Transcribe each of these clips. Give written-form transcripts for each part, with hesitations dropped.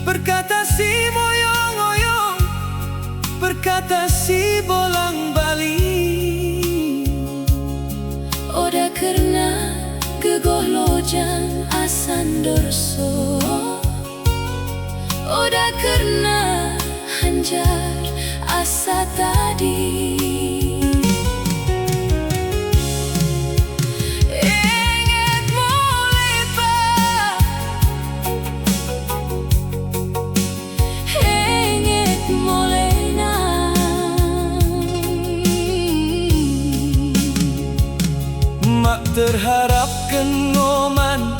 Berkata si moyong-oyong, berkata si bolang-balik. Oda karena gegolojan asan dorso, oda karena hanjar asa tadi. Mak terharap kengoman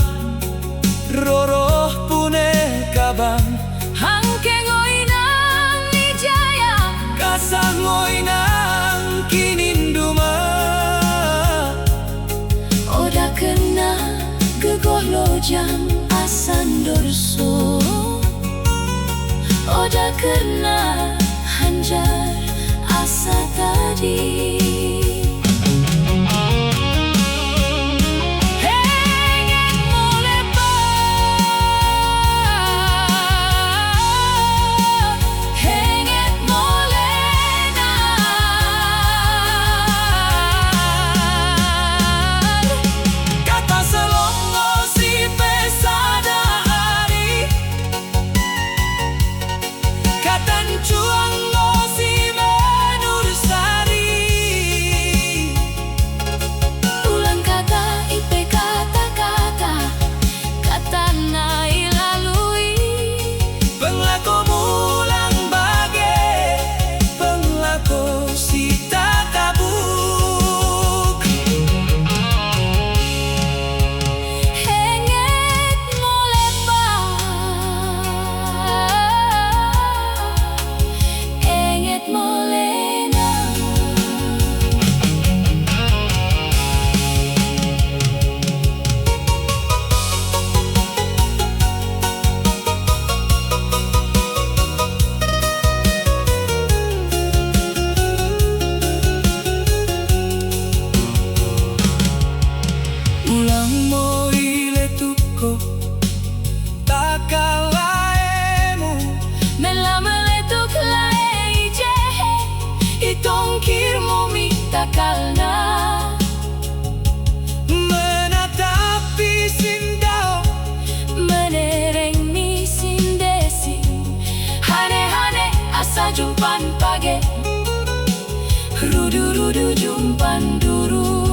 roroh pune kabang Hangke ngoinang nijaya, kasah ngoinang kininduma. oda kena gegolojang asan dorso, oda kena hanjar asa tadi. Ulang mo iletuko takalaemu Melameletuk lae jehe, itongkir mo mitakalna. menatapi sindao Menereng ni sindesi, hane-hane asa jumpan page, rudu-rudu jumpan duru.